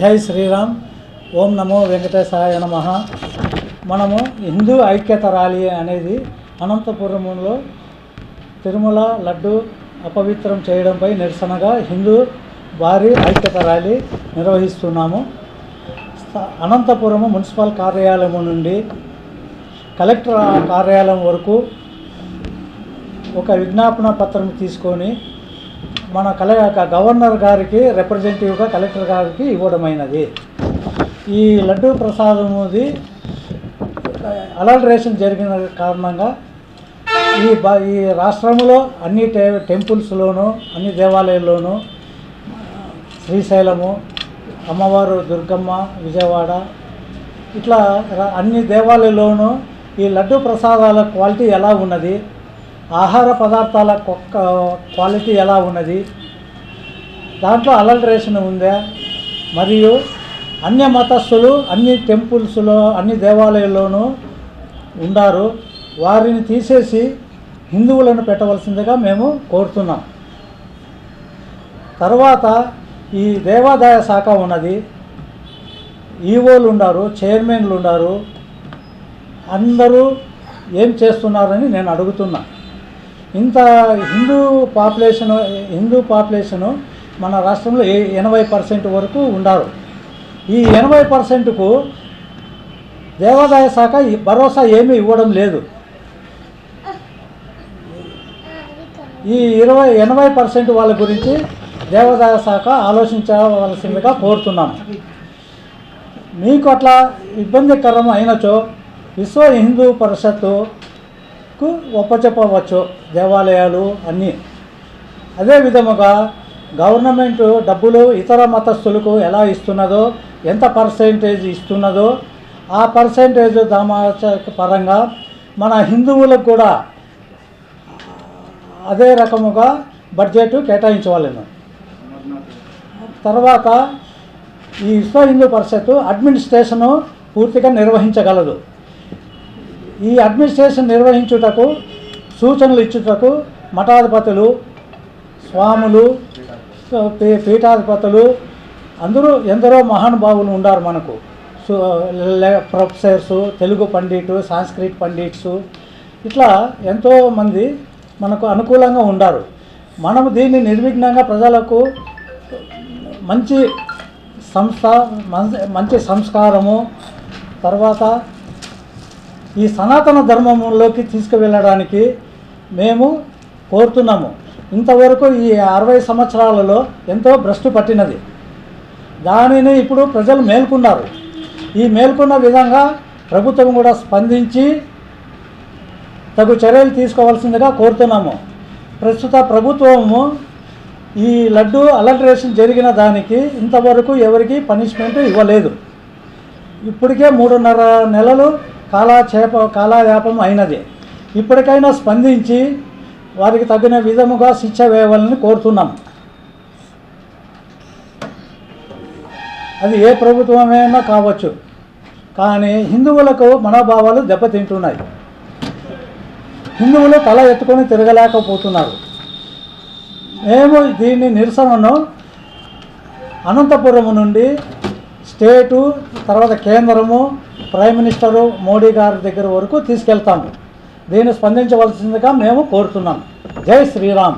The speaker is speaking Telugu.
జై శ్రీరామ్. ఓం నమో వెంకటేశాయ నమః. మనము హిందూ ఐక్యత ర్యాలీ అనేది అనంతపురంలో తిరుమల లడ్డు అపవిత్రం చేయడంపై నిరసనగా హిందూ భారీ ఐక్యత ర్యాలీ నిర్వహిస్తున్నాము. అనంతపురం మున్సిపల్ కార్యాలయం నుండి కలెక్టర్ కార్యాలయం వరకు ఒక విజ్ఞాపన పత్రం తీసుకొని మన గవర్నర్ గారికి రిప్రజెంటేటివ్గా కలెక్టర్ గారికి ఇవ్వడమైనది. ఈ లడ్డూ ప్రసాదముది అలల్ట్రేషన్ జరిగిన కారణంగా ఈ రాష్ట్రంలో అన్ని టెంపుల్స్లోనూ అన్ని దేవాలయాల్లోనూ శ్రీశైలము, అమ్మవారు దుర్గమ్మ, విజయవాడ ఇట్లా అన్ని దేవాలయాల్లోనూ ఈ లడ్డూ ప్రసాదాల క్వాలిటీ ఎలా ఉన్నది, ఆహార పదార్థాల క్వాలిటీ ఎలా ఉన్నది, దాంట్లో అలల్ట్రేషన్ ఉందా, మరియు అన్య మతస్థులు అన్ని టెంపుల్స్లో అన్ని దేవాలయాల్లోనూ ఉండారు, వారిని తీసేసి హిందువులను పెట్టవలసిందిగా మేము కోరుతున్నాం. తర్వాత ఈ దేవాదాయ శాఖ ఉన్నది, ఈవోలు ఉన్నారు, చైర్మన్లు ఉన్నారు, అందరూ ఏం చేస్తున్నారని నేను అడుగుతున్నా. ఇంత హిందూ పాపులేషను మన రాష్ట్రంలో 80% వరకు ఉన్నారు. ఈ 80%కు దేవాదాయ శాఖ భరోసా ఏమీ ఇవ్వడం లేదు. ఈ 80% వాళ్ళ గురించి దేవాదాయ శాఖ ఆలోచించవలసిందిగా కోరుతున్నాను. మీకు అట్లా ఇబ్బందికరం అయినచో విశ్వ హిందూ పరిషత్తుకు ఒప్పచెప్పవచ్చు దేవాలయాలు అన్నీ. అదే విధముగా గవర్నమెంట్ డబ్బులు ఇతర మతస్థులకు ఎలా ఇస్తున్నదో, ఎంత పర్సెంటేజ్ ఇస్తున్నదో ఆ పర్సెంటేజ్ పరంగా మన హిందువులకు కూడా అదే రకముగా బడ్జెట్ కేటాయించవాలను. తర్వాత ఈ విశ్వ హిందూ పరిషత్తు అడ్మినిస్ట్రేషను పూర్తిగా నిర్వహించగలదు. ఈ అడ్మినిస్ట్రేషన్ నిర్వహించుటకు సూచనలు ఇచ్చుటకు మఠాధిపతులు, స్వాములు, పీఠాధిపతులు అందరూ ఎందరో మహానుభావులు ఉన్నారు మనకు. ప్రొఫెసర్సు, తెలుగు పండిటు, సాంస్క్రిట్ పండిట్సు ఇట్లా ఎంతోమంది మనకు అనుకూలంగా ఉండారు. మనము దీన్ని నిర్విఘ్నంగా ప్రజలకు మంచి మంచి సంస్కారము, తర్వాత ఈ సనాతన ధర్మంలోకి తీసుకువెళ్ళడానికి మేము కోరుతున్నాము. ఇంతవరకు ఈ 60 సంవత్సరాలలో ఎంతో భ్రష్టు పట్టినది. దానిని ఇప్పుడు ప్రజలు మేల్కొన్నారు. ఈ మేల్కొన్న విధంగా ప్రభుత్వం కూడా స్పందించి తగు చర్యలు తీసుకోవాల్సిందిగా కోరుతున్నాము. ప్రస్తుత ప్రభుత్వము ఈ లడ్డు అలల్ట్రేషన్ జరిగిన దానికి ఇంతవరకు ఎవరికి పనిష్మెంట్ ఇవ్వలేదు. ఇప్పటికే 3.5 నెలలు కాలయాపం అయినది. ఇప్పటికైనా స్పందించి వారికి తగిన విధముగా శిక్ష వేయాలని కోరుతున్నాం. అది ఏ ప్రభుత్వమైనా కావచ్చు, కానీ హిందువులకు మనోభావాలు దెబ్బతింటున్నాయి. హిందువులు తల ఎత్తుకొని తిరగలేకపోతున్నారు. మేము దీన్ని నిరసనను అనంతపురం నుండి స్టేటు, తర్వాత కేంద్రము, ప్రైమ్ మినిస్టరు మోడీ గారి దగ్గర వరకు తీసుకెళ్తాము. దీన్ని స్పందించవలసిందిగా మేము కోరుతున్నాం. జై శ్రీరామ్.